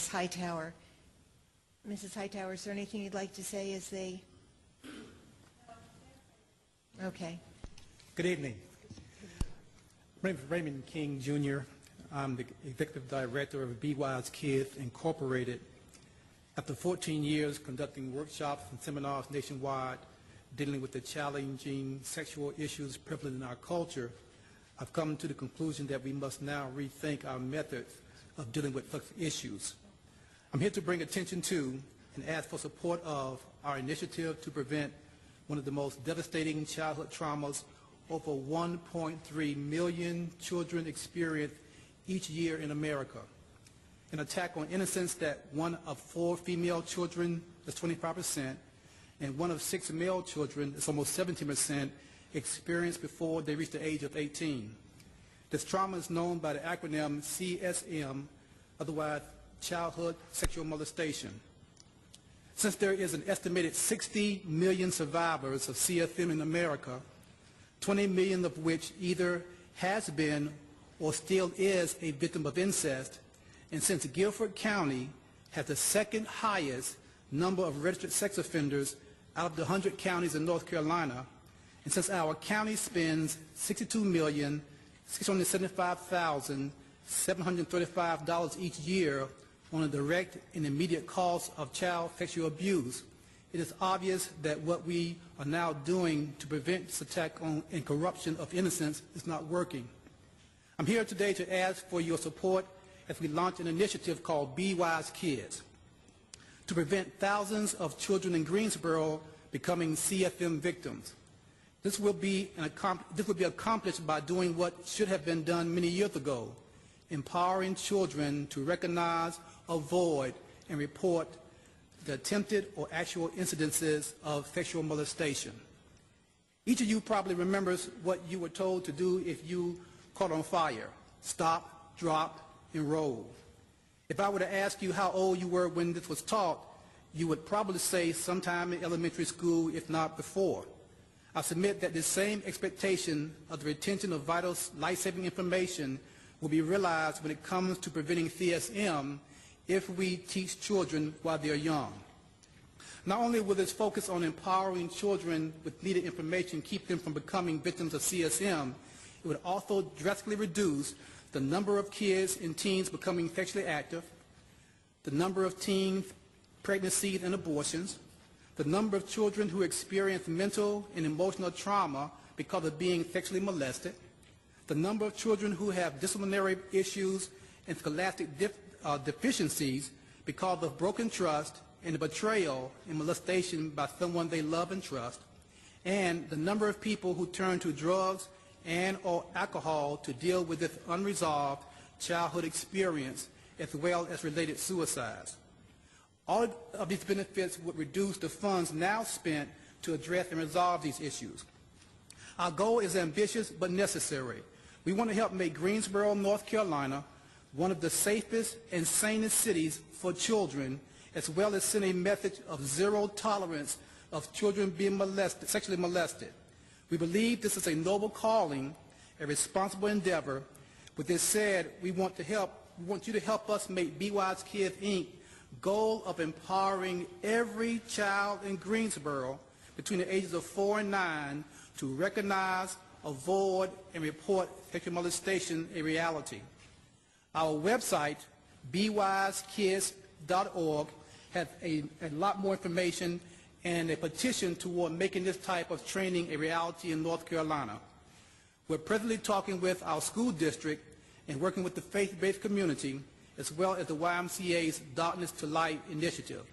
Hightower. Mrs. Hightower, is there anything you'd like to say as they... Okay. Good evening. My name is Raymond King, Jr. I'm the Executive Director of Be Wise Kids, Incorporated. After 14 years conducting workshops and seminars nationwide dealing with the challenging sexual issues prevalent in our culture, I've come to the conclusion that we must now rethink our methods of dealing with such issues. I'm here to bring attention to and ask for support of our initiative to prevent one of the most devastating childhood traumas over 1.3 million children experience each year in America. An attack on innocence that 1 of 4 female children, that's 25%, and 1 of 6 male children, that's almost 17%, experience before they reach the age of 18. This trauma is known by the acronym CSM, otherwise childhood sexual molestation. Since there is an estimated 60 million survivors of CSM in America, 20 million of which either has been or still is a victim of incest, and since Guilford County has the second highest number of registered sex offenders out of the 100 counties in North Carolina, and since our county spends $62,675,735 each year on a direct and immediate cause of child sexual abuse, it is obvious that what we are now doing to prevent this attack on and corruption of innocence is not working. I'm here today to ask for your support as we launch an initiative called Be Wise Kids to prevent thousands of children in Greensboro becoming CFM victims. This will be accomplished by doing what should have been done many years ago, empowering children to recognize, avoid, and report the attempted or actual incidences of sexual molestation. Each of you probably remembers what you were told to do if you caught on fire: stop, drop, and roll. If I were to ask you how old you were when this was taught, you would probably say sometime in elementary school, if not before. I submit that the same expectation of the retention of vital life-saving information will be realized when it comes to preventing CSM if we teach children while they are young. Not only will this focus on empowering children with needed information keep them from becoming victims of CSM, it would also drastically reduce the number of kids and teens becoming sexually active, the number of teen pregnancies and abortions, the number of children who experience mental and emotional trauma because of being sexually molested, the number of children who have disciplinary issues and scholastic deficiencies because of broken trust and the betrayal and molestation by someone they love and trust, and the number of people who turn to drugs and or alcohol to deal with this unresolved childhood experience, as well as related suicides. All of these benefits would reduce the funds now spent to address and resolve these issues. Our goal is ambitious but necessary. We want to help make Greensboro, North Carolina, one of the safest and sanest cities for children, as well as send a message of zero tolerance of children being sexually molested. We believe this is a noble calling, a responsible endeavor. With this said, we want you to help us make Be Wise Kids, Inc. goal of empowering every child in Greensboro between the ages of 4 and 9 to recognize, avoid, and report sexual molestation a reality. Our website, bewisekids.org, has a lot more information and a petition toward making this type of training a reality in North Carolina. We're presently talking with our school district and working with the faith-based community, as well as the YMCA's Darkness to Light initiative.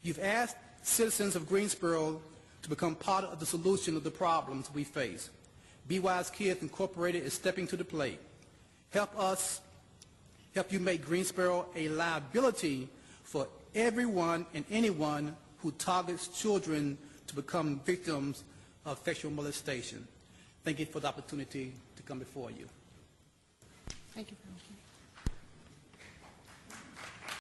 You've asked citizens of Greensboro to become part of the solution of the problems we face. Be Wise Kids Incorporated is stepping to the plate. Help you make Greensboro a liability for everyone and anyone who targets children to become victims of sexual molestation. Thank you for the opportunity to come before you. Thank you.